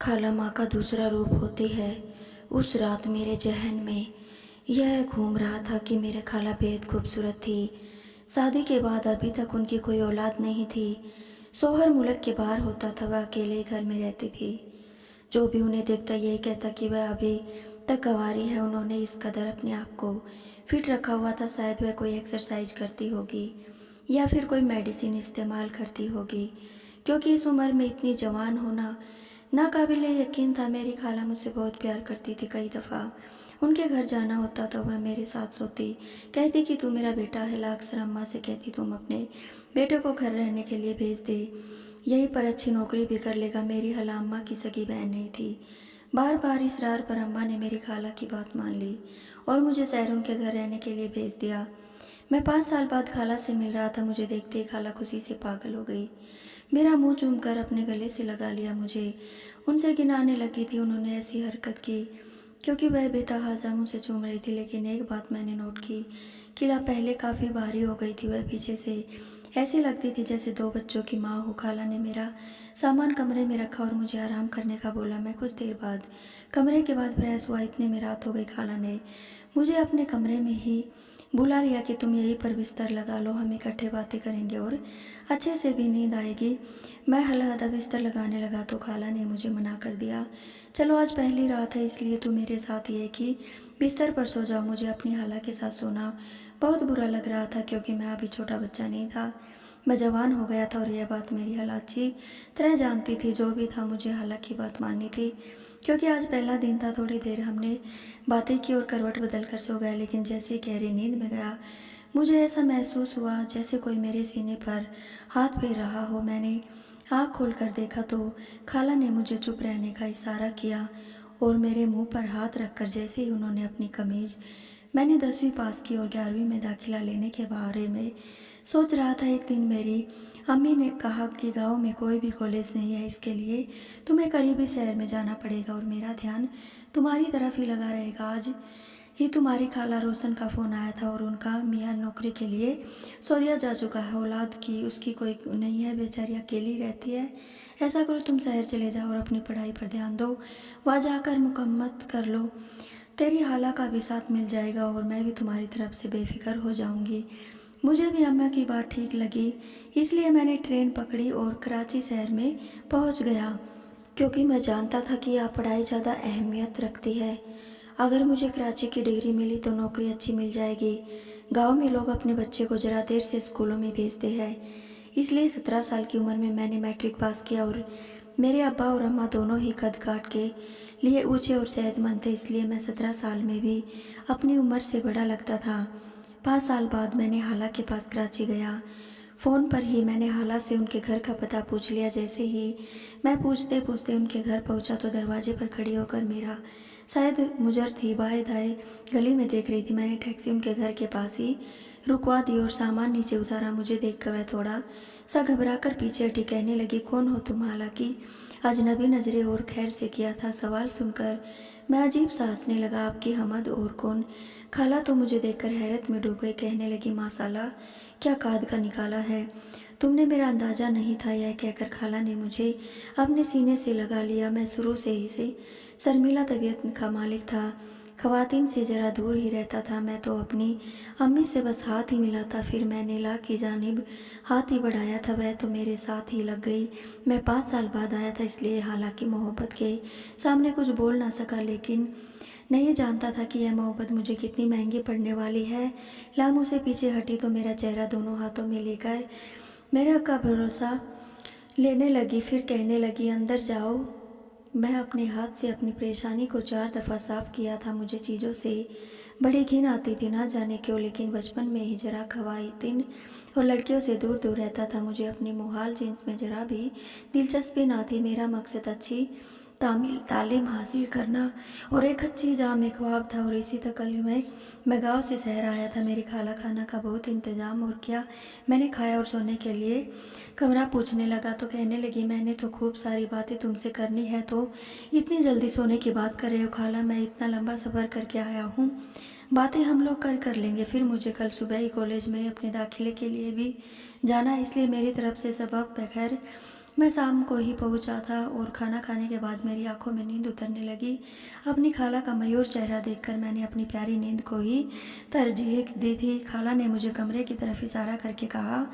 खाला माँ का दूसरा रूप होती है। उस रात मेरे ज़हन में यह घूम रहा था कि मेरे खाला बेहद खूबसूरत थी। शादी के बाद अभी तक उनकी कोई औलाद नहीं थी। शौहर मुल्क के बाहर होता था, वह अकेले ही घर में रहती थी। जो भी उन्हें देखता यही कहता कि वह अभी तक कंवारी है। उन्होंने इस कदर अपने आप को फिट रखा हुआ था, शायद वह कोई एक्सरसाइज करती होगी या फिर कोई मेडिसिन इस्तेमाल करती होगी, क्योंकि इस उम्र में इतनी जवान होना नाकाबिले यकीन था। मेरी खाला मुझसे बहुत प्यार करती थी। कई दफ़ा उनके घर जाना होता तो वह मेरे साथ सोती, कहती कि तू मेरा बेटा है। ला अक्सर अम्मा से कहती तुम अपने बेटे को घर रहने के लिए भेज दे, यहीं पर अच्छी नौकरी भी कर लेगा। मेरी हला अम्मा की सगी बहन नहीं थी। बार बार इसरार पर अम्मा ने मेरी खाला की बात मान ली और मुझे शहर उनके घर रहने के लिए भेज दिया। मैं 5 साल बाद खाला से मिल रहा था। मुझे देखते ही खाला खुशी से पागल हो गई। मेरा मुंह चूमकर अपने गले से लगा लिया। मुझे उनसे गिनाने लगी थी। उन्होंने ऐसी हरकत की क्योंकि वह बेतहाजा मुझसे चूम रही थी। लेकिन एक बात मैंने नोट की, किला पहले काफ़ी भारी हो गई थी। वह पीछे से ऐसी लगती थी जैसे 2 बच्चों की माँ हो। खाला ने मेरा सामान कमरे में रखा और मुझे आराम करने का बोला। मैं कुछ देर बाद कमरे के बाद फ्रेश हुआ। इतने में रात हो गई। खाला ने मुझे अपने कमरे में ही बुला लिया कि तुम यहीं पर बिस्तर लगा लो, हम इकट्ठे बातें करेंगे और अच्छे से भी नींद आएगी। मैं हल्का बिस्तर लगाने लगा तो खाला ने मुझे मना कर दिया। चलो आज पहली रात है, इसलिए तू मेरे साथ ये कि बिस्तर पर सो जाओ। मुझे अपनी खाला के साथ सोना बहुत बुरा लग रहा था, क्योंकि मैं अभी छोटा बच्चा नहीं था, मैं जवान हो गया था और यह बात मेरी खाला अच्छी तरह जानती थी। जो भी था मुझे खाला की बात माननी थी, क्योंकि आज पहला दिन था। थोड़ी देर हमने बातें की और करवट बदल कर सो गए। लेकिन जैसे ही गहरी नींद में गया, मुझे ऐसा महसूस हुआ जैसे कोई मेरे सीने पर हाथ फेर रहा हो। मैंने आँख खोल कर देखा तो खाला ने मुझे चुप रहने का इशारा किया और मेरे मुंह पर हाथ रखकर जैसे ही उन्होंने अपनी कमीज, मैंने 10वीं पास की और 11वीं में दाखिला लेने के बारे में सोच रहा था। एक दिन मेरी अम्मी ने कहा कि गांव में कोई भी कॉलेज नहीं है, इसके लिए तुम्हें करीबी शहर में जाना पड़ेगा और मेरा ध्यान तुम्हारी तरफ ही लगा रहेगा। आज ही तुम्हारी खाला रोशन का फ़ोन आया था और उनका मियाँ नौकरी के लिए सऊदीया जा चुका है। औलाद की उसकी कोई नहीं है, बेचारी अकेली रहती है। ऐसा करो तुम शहर चले जाओ और अपनी पढ़ाई पर ध्यान दो, वहाँ जाकर मुकम्मल कर लो। तेरी खाला का भी साथ मिल जाएगा और मैं भी तुम्हारी तरफ से बेफिक्र हो जाऊंगी। मुझे भी अम्मा की बात ठीक लगी, इसलिए मैंने ट्रेन पकड़ी और कराची शहर में पहुंच गया, क्योंकि मैं जानता था कि यहाँ पढ़ाई ज़्यादा अहमियत रखती है। अगर मुझे कराची की डिग्री मिली तो नौकरी अच्छी मिल जाएगी। गांव में लोग अपने बच्चे को ज़रा देर से स्कूलों में भेजते हैं, इसलिए 17 साल की उम्र में मैंने मैट्रिक पास किया और मेरे अब्बा और अम्मा दोनों ही कद काट के लिए ऊंचे और सेहतमंद थे, इसलिए मैं 17 साल में भी अपनी उम्र से बड़ा लगता था। 5 साल बाद मैंने खाला के पास कराची गया। फ़ोन पर ही मैंने खाला से उनके घर का पता पूछ लिया। जैसे ही मैं पूछते पूछते उनके घर पहुंचा तो दरवाजे पर खड़ी होकर मेरा शायद मुजर थी बाएं दाएं गली में देख रही थी। मैंने टैक्सी उनके घर के पास ही रुकवा दी और सामान नीचे उतारा। मुझे देखकर वह थोड़ा सा घबरा कर पीछे हटी। कहने लगी, कौन हो तुम? हालांकि अजनबी नजरें और खैर से किया था। सवाल सुनकर मैं अजीब सा हंसने लगा। आपकी हमद और कौन? खाला तो मुझे देखकर हैरत में डूब गई। कहने लगी, माशाल्लाह क्या काद का निकाला है, तुमने मेरा अंदाज़ा नहीं था। यह कहकर खाला ने मुझे अपने सीने से लगा लिया। मैं शुरू से ही से शर्मीला तबीयत का मालिक था, ख़वातीन से ज़रा दूर ही रहता था। मैं तो अपनी अम्मी से बस हाथ ही मिला था, फिर मैंने ला की जानिब हाथ ही बढ़ाया था, वह तो मेरे साथ ही लग गई। मैं 5 साल बाद आया था, इसलिए हालांकि मोहब्बत के सामने कुछ बोल ना सका, लेकिन नहीं जानता था कि यह मोहब्बत मुझे कितनी महंगी पड़ने वाली है। लामों से पीछे हटी तो मेरा चेहरा दोनों हाथों में लेकर मेरा का भरोसा लेने लगी। फिर कहने लगी, अंदर जाओ। मैं अपने हाथ से अपनी परेशानी को 4 दफ़ा साफ किया था। मुझे चीज़ों से बड़ी घिन आती थी, ना जाने क्यों, लेकिन बचपन में ही जरा ख़वातीन और लड़कियों से दूर दूर रहता था। मुझे अपनी मुहाल जीन्स में जरा भी दिलचस्पी ना थी। मेरा मकसद अच्छी तालीम हासिल करना और एक अच्छी जाम ख्वाब था, और इसी तकल्लुफ़ में मैं गांव से शहर आया था। मेरी खाला खाना का बहुत इंतज़ाम और क्या मैंने खाया और सोने के लिए कमरा पूछने लगा तो कहने लगी, मैंने तो खूब सारी बातें तुमसे करनी है, तो इतनी जल्दी सोने की बात कर रहे हो? खाला, मैं इतना लंबा सफ़र करके आया हूँ, बातें हम लोग कर लेंगे। फिर मुझे कल सुबह ही कॉलेज में अपने दाखिले के लिए भी जाना है, इसलिए मेरी तरफ से सबक बखैर। मैं शाम को ही पहुंचा था और खाना खाने के बाद मेरी आंखों में नींद उतरने लगी। अपनी खाला का मयूर चेहरा देखकर मैंने अपनी प्यारी नींद को ही तरजीह दी थी। खाला ने मुझे कमरे की तरफ इशारा करके कहा,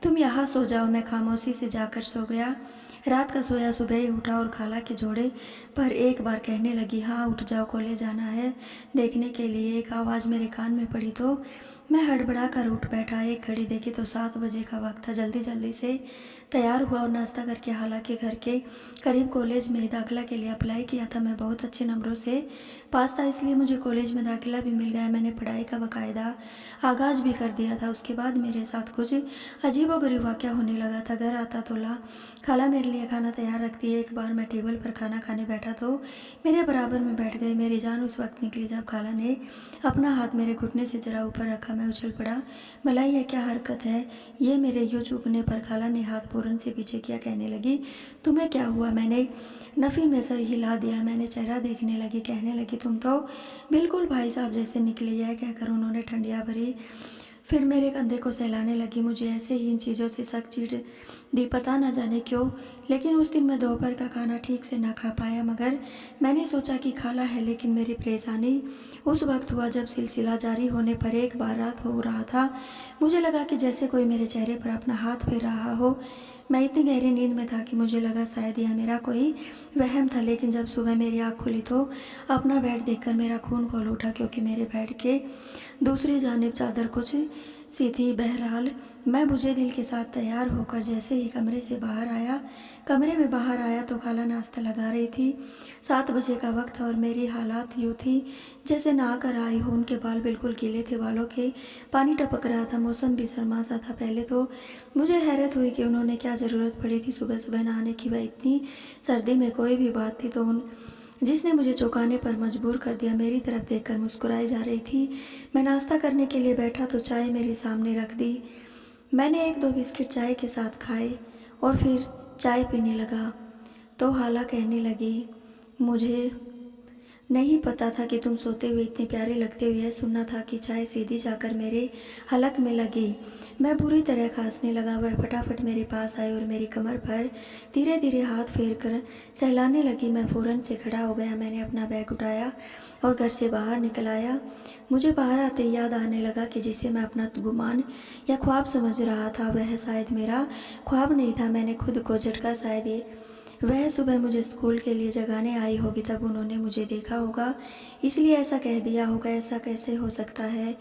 तुम यहाँ सो जाओ। मैं खामोशी से जाकर सो गया। रात का सोया सुबह ही उठा और खाला के जोड़े पर एक बार कहने लगी, हाँ उठ जाओ, कॉलेज जाना है देखने के लिए। एक आवाज़ मेरे कान में पड़ी तो मैं हड़बड़ा कर उठ बैठा। एक घड़ी देखी तो 7 बजे का वक्त था। जल्दी जल्दी से तैयार हुआ और नाश्ता करके हालांकि घर के करीब कॉलेज में दाखिला के लिए अप्लाई किया था। मैं बहुत अच्छे नंबरों से पास था, इसलिए मुझे कॉलेज में दाखिला भी मिल गया। मैंने पढ़ाई का बाकायदा आगाज़ भी कर दिया था। उसके बाद मेरे साथ कुछ अजीबोगरीब वाक़या होने लगा था। घर आता तो खाला मेरे लिए खाना तैयार रखती है। एक बार मैं टेबल पर खाना खाने बैठा तो मेरे बराबर में बैठ गई। मेरी जान उस वक्त निकली जब खाला ने अपना हाथ मेरे घुटने से जरा ऊपर रखा। मैं उछल पड़ा। मलाई यह क्या हरकत है? ये मेरे यूँ झुकने पर खाला ने हाथ फ़ौरन से पीछे किया। कहने लगी, तुम्हें क्या हुआ? मैंने नफ़ी में सर हिला दिया। मैंने चेहरा देखने लगी। कहने लगी, तुम तो बिल्कुल भाई साहब जैसे निकले। यह कहकर उन्होंने ठंडिया भरी फिर मेरे कंधे को सहलाने लगी। मुझे ऐसे ही इन चीज़ों से सख्त चिढ़ दी, पता न जाने क्यों। लेकिन उस दिन मैं दोपहर का खाना ठीक से ना खा पाया। मगर मैंने सोचा कि खाला है। लेकिन मेरी परेशानी उस वक्त हुआ जब सिलसिला जारी होने पर एक बार रात हो रहा था। मुझे लगा कि जैसे कोई मेरे चेहरे पर अपना हाथ फेर रहा हो। मैं इतनी गहरी नींद में था कि मुझे लगा शायद यह मेरा कोई वहम था। लेकिन जब सुबह मेरी आँख खुली तो अपना बेड देखकर मेरा खून खौल उठा, क्योंकि मेरे बेड के दूसरी जानिब चादर कुछ सी थी। बहरहाल मैं बुझे दिल के साथ तैयार होकर जैसे ही कमरे में बाहर आया तो खाला नाश्ता लगा रही थी। 7 बजे का वक्त था और मेरी हालात यूँ थी जैसे नहा कर आई हूँ। उनके बाल बिल्कुल गीले थे, बालों के पानी टपक रहा था, मौसम भी सरमा सा था। पहले तो मुझे हैरत हुई कि उन्होंने क्या ज़रूरत पड़ी थी सुबह सुबह नहाने की। वह इतनी सर्दी में कोई भी बात थी तो जिसने मुझे चौंकाने पर मजबूर कर दिया। मेरी तरफ देखकर मुस्कुराई जा रही थी। मैं नाश्ता करने के लिए बैठा तो चाय मेरे सामने रख दी। मैंने 1-2 बिस्किट चाय के साथ खाए और फिर चाय पीने लगा तो हाला कहने लगी, मुझे नहीं पता था कि तुम सोते हुए इतने प्यारे लगते हो। यह सुनना था कि चाय सीधी जाकर मेरे हलक में लगी। मैं बुरी तरह खांसने लगा। वह फटाफट मेरे पास आई और मेरी कमर पर धीरे धीरे हाथ फेर कर सहलाने लगी। मैं फ़ौरन से खड़ा हो गया। मैंने अपना बैग उठाया और घर से बाहर निकल आया। मुझे बाहर आते ही याद आने लगा कि जिसे मैं अपना गुमान या ख्वाब समझ रहा था वह शायद मेरा ख्वाब नहीं था। मैंने खुद को झटका। शायद ये वह सुबह मुझे स्कूल के लिए जगाने आई होगी, तब उन्होंने मुझे देखा होगा इसलिए ऐसा कह दिया होगा। ऐसा कैसे हो सकता है?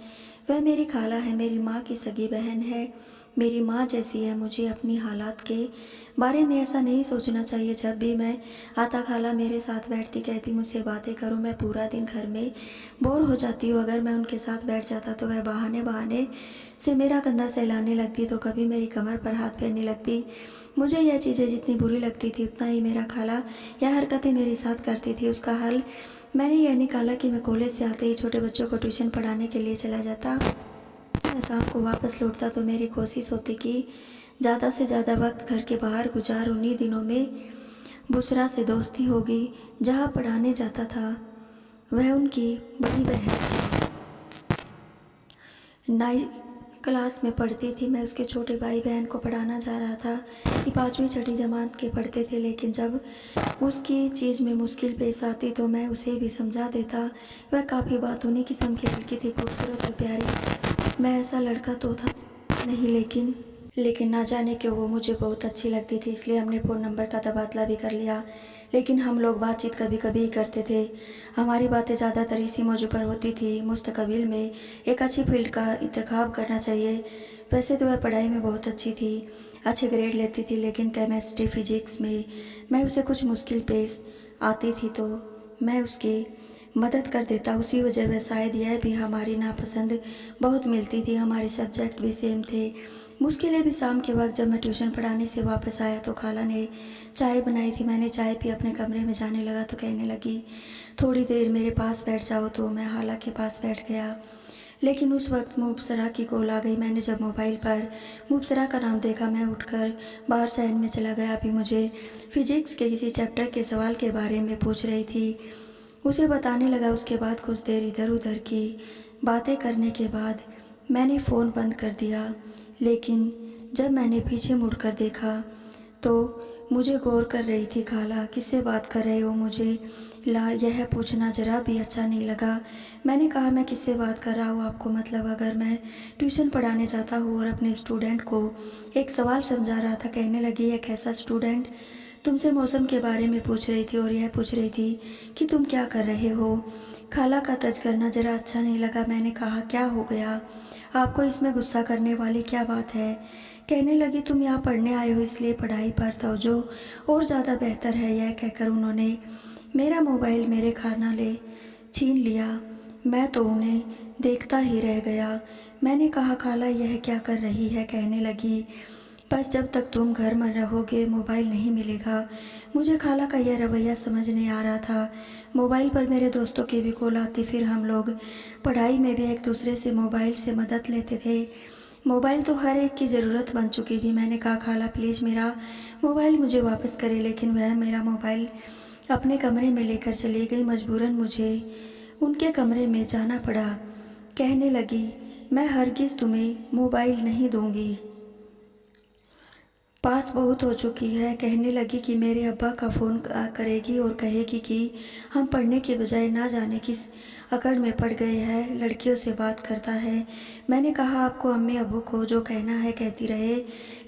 वह मेरी खाला है, मेरी माँ की सगी बहन है, मेरी माँ जैसी है। मुझे अपनी हालात के बारे में ऐसा नहीं सोचना चाहिए। जब भी मैं आता खाला मेरे साथ बैठती, कहती मुझसे बातें करो। मैं पूरा दिन घर में बोर हो जाती हूँ। अगर मैं उनके साथ बैठ जाता तो वह बहाने बहाने से मेरा कंधा सहलाने लगती, तो कभी मेरी कमर पर हाथ फेरने लगती। मुझे यह चीज़ें जितनी बुरी लगती थी उतना ही मेरा खाला यह हरकतें मेरे साथ करती थी। उसका हल मैंने यह निकाला कि मैं कॉलेज से आते ही छोटे बच्चों को ट्यूशन पढ़ाने के लिए चला जाता। मैं शाम को वापस लौटता तो मेरी कोशिश होती कि ज़्यादा से ज़्यादा वक्त घर के बाहर गुजार। उन्हीं दिनों में बुशरा से दोस्ती होगी। जहाँ पढ़ाने जाता था वह उनकी बड़ी बहन नाई क्लास में पढ़ती थी। मैं उसके छोटे भाई बहन को पढ़ाना जा रहा था कि 5वीं छठी जमात के पढ़ते थे। लेकिन जब उसकी चीज़ में मुश्किल पेश आती तो मैं उसे भी समझा देता। वह काफ़ी बातूनी किस्म की लड़की थी, खूबसूरत और प्यारी। मैं ऐसा लड़का तो था नहीं, लेकिन ना जाने क्यों वो मुझे बहुत अच्छी लगती थी। इसलिए हमने फ़ोन नंबर का तबादला भी कर लिया। लेकिन हम लोग बातचीत कभी कभी ही करते थे। हमारी बातें ज़्यादातर इसी मौजू पर होती थी, मुस्तकबिल में एक अच्छी फील्ड का इंतखाब करना चाहिए। वैसे तो वह पढ़ाई में बहुत अच्छी थी, अच्छे ग्रेड लेती थी, लेकिन केमिस्ट्री फिजिक्स में मैं उसे कुछ मुश्किल पेश आती थी तो मैं उसकी मदद कर देता। उसी वजह वह शायद यह भी हमारी नापसंद बहुत मिलती थी। हमारे सब्जेक्ट भी सेम थे। मुश्किलें भी। शाम के वक्त जब मैं ट्यूशन पढ़ाने से वापस आया तो खाला ने चाय बनाई थी। मैंने चाय पी, अपने कमरे में जाने लगा तो कहने लगी, थोड़ी देर मेरे पास बैठ जाओ। तो मैं हाला के पास बैठ गया। लेकिन उस वक्त मुबसरा की कॉल आ गई। मैंने जब मोबाइल पर मुबसरा का नाम देखा मैं उठकर बाहर सहन में चला गया। अभी मुझे फिजिक्स के किसी चैप्टर के सवाल के बारे में पूछ रही थी, उसे बताने लगा। उसके बाद कुछ देर इधर उधर की बातें करने के बाद मैंने फ़ोन बंद कर दिया। लेकिन जब मैंने पीछे मुड़कर देखा तो मुझे गौर कर रही थी। खाला, किससे बात कर रहे हो? मुझे यह पूछना ज़रा भी अच्छा नहीं लगा। मैंने कहा, मैं किससे बात कर रहा हूँ आपको मतलब? अगर मैं ट्यूशन पढ़ाने जाता हूँ और अपने स्टूडेंट को एक सवाल समझा रहा था। कहने लगी, एक ऐसा स्टूडेंट तुमसे मौसम के बारे में पूछ रही थी और यह पूछ रही थी कि तुम क्या कर रहे हो। खाला का तज करना ज़रा अच्छा नहीं लगा। मैंने कहा, क्या हो गया आपको? इसमें गुस्सा करने वाली क्या बात है? कहने लगी, तुम यहाँ पढ़ने आए हो इसलिए पढ़ाई पर तवज्जो और ज़्यादा बेहतर है। यह कहकर उन्होंने मेरा मोबाइल मेरे खाना ले छीन लिया। मैं तो उन्हें देखता ही रह गया। मैंने कहा, खाला यह क्या कर रही है? कहने लगी, बस जब तक तुम घर में रहोगे मोबाइल नहीं मिलेगा। मुझे खाला का यह रवैया समझ नहीं आ रहा था। मोबाइल पर मेरे दोस्तों की भी कॉल आती, फिर हम लोग पढ़ाई में भी एक दूसरे से मोबाइल से मदद लेते थे। मोबाइल तो हर एक की ज़रूरत बन चुकी थी। मैंने कहा, खाला प्लीज़ मेरा मोबाइल मुझे वापस करें, लेकिन वह मेरा मोबाइल अपने कमरे में लेकर चली गई। मजबूरन मुझे उनके कमरे में जाना पड़ा। कहने लगी, मैं हरगिज़ तुम्हें मोबाइल नहीं दूंगी, पास बहुत हो चुकी है। कहने लगी कि मेरे अब्बा का फ़ोन करेगी और कहेगी कि हम पढ़ने के बजाय ना जाने किस अकड़ में पड़ गए हैं, लड़कियों से बात करता है। मैंने कहा, आपको अम्मी अब्बू को जो कहना है कहती रहे,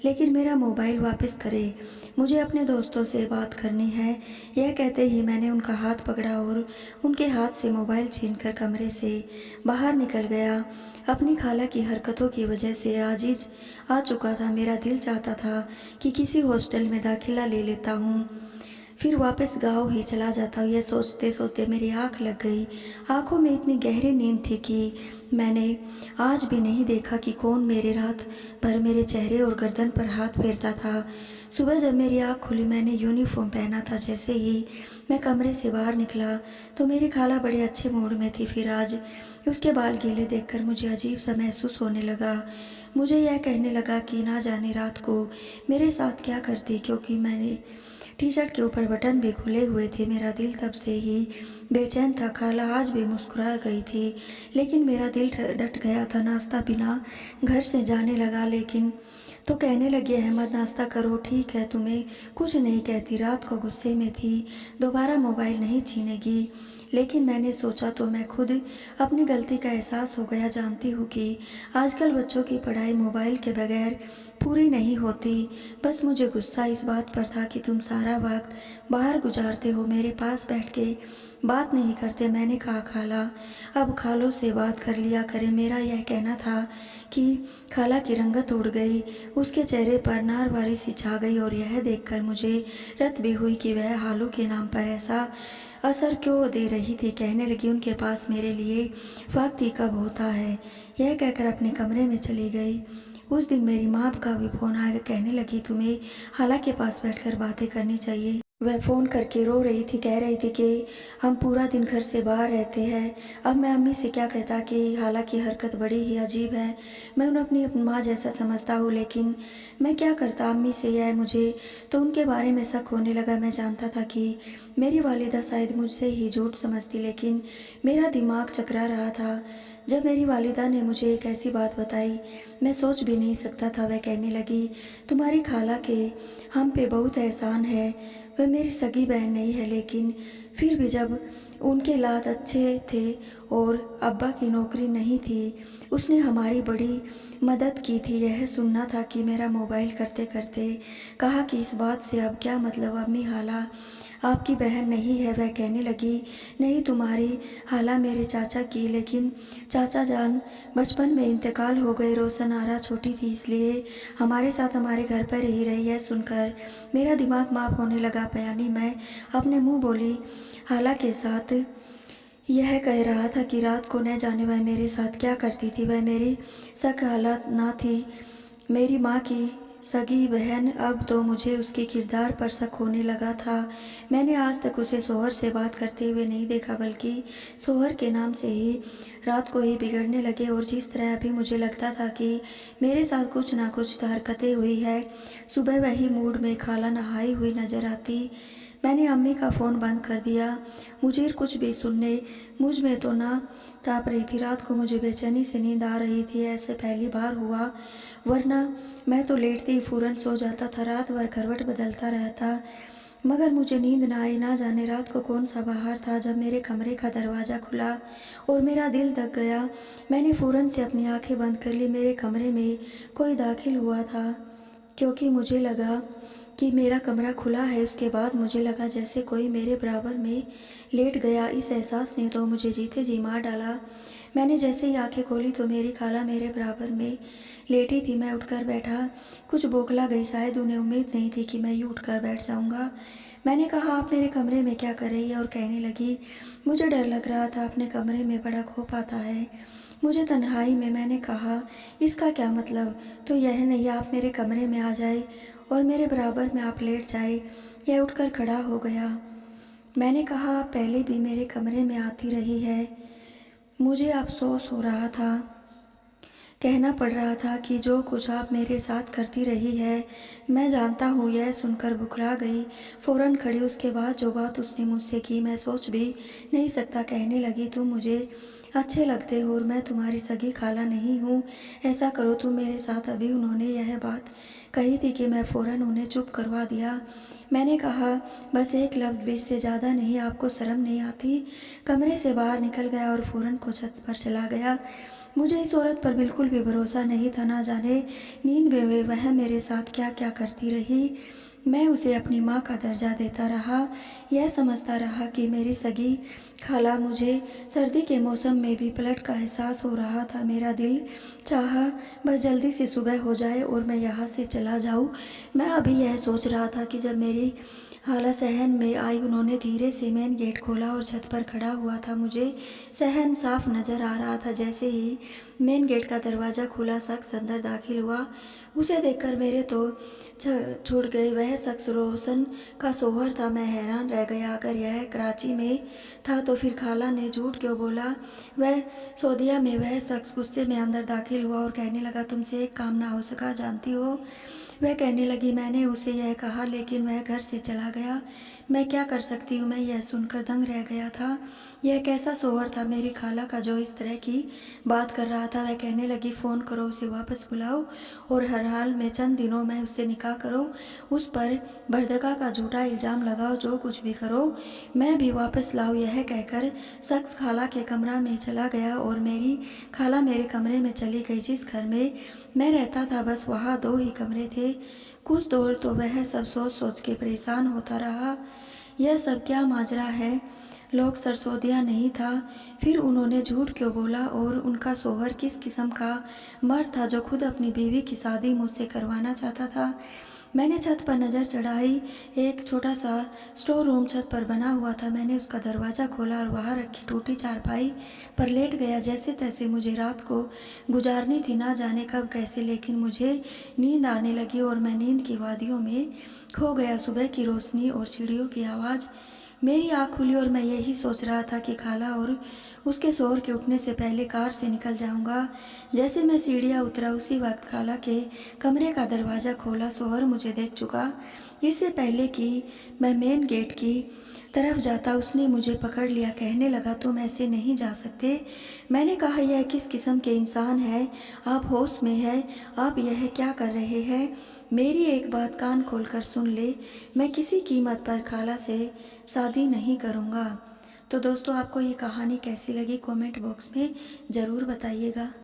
लेकिन मेरा मोबाइल वापस करे, मुझे अपने दोस्तों से बात करनी है। यह कहते ही मैंने उनका हाथ पकड़ा और उनके हाथ से मोबाइल छीनकर कमरे से बाहर निकल गया। अपनी खाला की हरकतों की वजह से आजिज आ चुका था। मेरा दिल चाहता था कि किसी हॉस्टल में दाखिला ले लेता हूँ, फिर वापस गाँव ही चला जाता हूँ। यह सोचते सोचते मेरी आँख लग गई। आँखों में इतनी गहरी नींद थी कि मैंने आज भी नहीं देखा कि कौन मेरे रात भर मेरे चेहरे और गर्दन पर हाथ फेरता था। सुबह जब मेरी आँख खुली, मैंने यूनिफॉर्म पहना था। जैसे ही मैं कमरे से बाहर निकला तो मेरी खाला बड़े अच्छे मूड में थी। फिर आज उसके बाल गीले देखकर मुझे अजीब सा महसूस होने लगा। मुझे यह कहने लगा कि ना जाने रात को मेरे साथ क्या करती, क्योंकि मैंने टी शर्ट के ऊपर बटन भी खुले हुए थे। मेरा दिल तब से ही बेचैन था। खाला आज भी मुस्कुरा गई थी, लेकिन मेरा दिल डट गया था। नाश्ता बिना घर से जाने लगा, लेकिन तो कहने लगी, अहमद नाश्ता करो, ठीक है, तुम्हें कुछ नहीं कहती। रात को गुस्से में थी, दोबारा मोबाइल नहीं छीनेगी, लेकिन मैंने सोचा तो मैं खुद अपनी गलती का एहसास हो गया। जानती हूँ कि आजकल बच्चों की पढ़ाई मोबाइल के बगैर पूरी नहीं होती। बस मुझे गुस्सा इस बात पर था कि तुम सारा वक्त बाहर गुजारते हो, मेरे पास बैठ के बात नहीं करते। मैंने कहा, खाला अब खालों से बात कर लिया करें। मेरा यह कहना था कि खाला की रंगत उड़ गई, उसके चेहरे पर नारवारी सी छा गई और यह देखकर मुझे रत भी हुई कि वह हालों के नाम पर ऐसा असर क्यों दे रही थी। कहने लगी, उनके पास मेरे लिए वक्त ही कब होता है। यह कहकर अपने कमरे में चली गई। उस दिन मेरी माँ का भी फ़ोन आया। कहने लगी, तुम्हें खाला के पास बैठकर बातें करनी चाहिए। वह फ़ोन करके रो रही थी, कह रही थी कि हम पूरा दिन घर से बाहर रहते हैं। अब मैं अम्मी से क्या कहता कि खाला की हरकत बड़ी ही अजीब है। मैं उन्हें अपनी माँ जैसा समझता हूँ, लेकिन मैं क्या करता। अम्मी से यह मुझे तो उनके बारे में शक होने लगा। मैं जानता था कि मेरी वालिदा शायद मुझसे ही झूठ समझती, लेकिन मेरा दिमाग चकरा रहा था। जब मेरी वालिदा ने मुझे एक ऐसी बात बताई, मैं सोच भी नहीं सकता था। वह कहने लगी, तुम्हारी खाला के हम पे बहुत एहसान है। वह मेरी सगी बहन नहीं है, लेकिन फिर भी जब उनके लाद अच्छे थे और अब्बा की नौकरी नहीं थी, उसने हमारी बड़ी मदद की थी। यह सुनना था कि मेरा मोबाइल करते करते कहा कि इस बात से अब क्या मतलब, अम्मी खाला आपकी बहन नहीं है। वह कहने लगी, नहीं, तुम्हारी खाला मेरे चाचा की, लेकिन चाचा जान बचपन में इंतकाल हो गए। रोशन आरा छोटी थी इसलिए हमारे साथ हमारे घर पर ही रही। है सुनकर मेरा दिमाग माफ होने लगा। बयानी मैं अपने मुंह बोली, खाला के साथ यह कह रहा था कि रात को न जाने वह मेरे साथ क्या करती थी। वह मेरी शक हालत ना थी, मेरी माँ की सगी बहन। अब तो मुझे उसके किरदार पर शक होने लगा था। मैंने आज तक उसे शोहर से बात करते हुए नहीं देखा, बल्कि शोहर के नाम से ही रात को ही बिगड़ने लगे। और जिस तरह अभी मुझे लगता था कि मेरे साथ कुछ ना कुछ हरकतें हुई है, सुबह वही मूड में खाला नहाई हुई नजर आती। मैंने अम्मी का फ़ोन बंद कर दिया। मुझे कुछ भी सुनने मुझ में तो ना ताप रही थी। रात को मुझे बेचैनी से नींद आ रही थी। ऐसे पहली बार हुआ, वरना मैं तो लेटते ही फ़ौरन सो जाता था। रात भर करवट बदलता रहता, मगर मुझे नींद ना आई। ना जाने रात को कौन सा बहार था जब मेरे कमरे का दरवाज़ा खुला और मेरा दिल दब गया। मैंने फ़ौरन से अपनी आंखें बंद कर ली। मेरे कमरे में कोई दाखिल हुआ था, क्योंकि मुझे लगा कि मेरा कमरा खुला है। उसके बाद मुझे लगा जैसे कोई मेरे बराबर में लेट गया। इस एहसास ने तो मुझे जीते जी मार डाला। मैंने जैसे ही आंखें खोली तो मेरी खाला मेरे बराबर में लेटी थी। मैं उठकर बैठा, कुछ बौखला गई। शायद उन्हें उम्मीद नहीं थी कि मैं यूँ उठकर बैठ जाऊँगा। मैंने कहा, आप मेरे कमरे में क्या कर रही है? और कहने लगी, मुझे डर लग रहा था, अपने कमरे में बड़ा खौफ आता है मुझे तन्हाई में। मैंने कहा, इसका क्या मतलब? तो यह नहीं आप मेरे कमरे में आ जाए और मेरे बराबर में आप लेट जाए। यह उठकर खड़ा हो गया। मैंने कहा, आप पहले भी मेरे कमरे में आती रही है। मुझे अफसोस हो रहा था, कहना पड़ रहा था कि जो कुछ आप मेरे साथ करती रही है मैं जानता हूँ। यह सुनकर बुखला गई, फ़ौरन खड़ी। उसके बाद जो बात उसने मुझसे की मैं सोच भी नहीं सकता। कहने लगी, तुम मुझे अच्छे लगते हो और मैं तुम्हारी सगी खाला नहीं हूँ। ऐसा करो तुम मेरे साथ। अभी उन्होंने यह बात कही थी कि मैं फ़ौरन उन्हें चुप करवा दिया। मैंने कहा, बस एक लफ्ज़ भी, से ज़्यादा नहीं। आपको शर्म नहीं आती? कमरे से बाहर निकल गया और फ़ौरन को छत पर चला गया। मुझे इस औरत पर बिल्कुल भी भरोसा नहीं था। ना जाने नींद में वह मेरे साथ क्या क्या करती रही। मैं उसे अपनी माँ का दर्जा देता रहा, यह समझता रहा कि मेरी सगी खाला। मुझे सर्दी के मौसम में भी पलट का एहसास हो रहा था। मेरा दिल चाहा बस जल्दी से सुबह हो जाए और मैं यहाँ से चला जाऊँ। मैं अभी यह सोच रहा था कि जब मेरी खाला सहन में आई। उन्होंने धीरे से मेन गेट खोला और छत पर खड़ा हुआ था। मुझे सहन साफ नज़र आ रहा था। जैसे ही मेन गेट का दरवाज़ा खुला, शख्स अंदर दाखिल हुआ। उसे देखकर मेरे तो छूट गई। वह शख्स रोशन का शौहर था। मैं हैरान रह गया। अगर यह कराची में था तो फिर खाला ने झूठ क्यों बोला? वह सऊदीया में। वह शख्स गुस्से में अंदर दाखिल हुआ और कहने लगा, तुमसे एक काम ना हो सका, जानती हो? वह कहने लगी, मैंने उसे यह कहा लेकिन वह घर से चला गया। मैं क्या कर सकती हूँ? मैं यह सुनकर दंग रह गया था। यह कैसा शौहर था मेरी खाला का जो इस तरह की बात कर रहा था? वह कहने लगी, फ़ोन करो, उसे वापस बुलाओ और हर हाल में चंद दिनों में उससे निकाह करो। उस पर बर्दगा का झूठा इल्ज़ाम लगाओ। जो कुछ भी करो, मैं भी वापस लाओ। यह कहकर शख्स खाला के कमरा में चला गया और मेरी खाला मेरे कमरे में चली गई। जिस घर में मैं रहता था बस वहाँ 2 ही कमरे थे। कुछ देर तो वह सब सोच सोच के परेशान होता रहा, यह सब क्या माजरा है? लोग सरसोदिया नहीं था, फिर उन्होंने झूठ क्यों बोला? और उनका शौहर किस किस्म का मर्द था जो खुद अपनी बीवी की शादी मुझसे करवाना चाहता था? मैंने छत पर नज़र चढ़ाई। एक छोटा सा स्टोर रूम छत पर बना हुआ था। मैंने उसका दरवाज़ा खोला और वहाँ रखी टूटी चारपाई पर लेट गया। जैसे तैसे मुझे रात को गुजारनी थी, ना जाने कब कैसे, लेकिन मुझे नींद आने लगी और मैं नींद की वादियों में खो गया। सुबह की रोशनी और चिड़ियों की आवाज़, मेरी आँख खुली और मैं यही सोच रहा था कि खाला और उसके शौहर के उठने से पहले कार से निकल जाऊंगा। जैसे मैं सीढ़ियाँ उतरा उसी वक्त खाला के कमरे का दरवाज़ा खोला। शौहर मुझे देख चुका। इससे पहले कि मैं मेन गेट की तरफ जाता उसने मुझे पकड़ लिया। कहने लगा, तुम ऐसे नहीं जा सकते। मैंने कहा, यह किस किस्म के इंसान है? आप होश में हैं? आप यह क्या कर रहे हैं? मेरी एक बात कान खोलकर सुन ले, मैं किसी कीमत पर खाला से शादी नहीं करूँगा। तो दोस्तों, आपको ये कहानी कैसी लगी कमेंट बॉक्स में ज़रूर बताइएगा।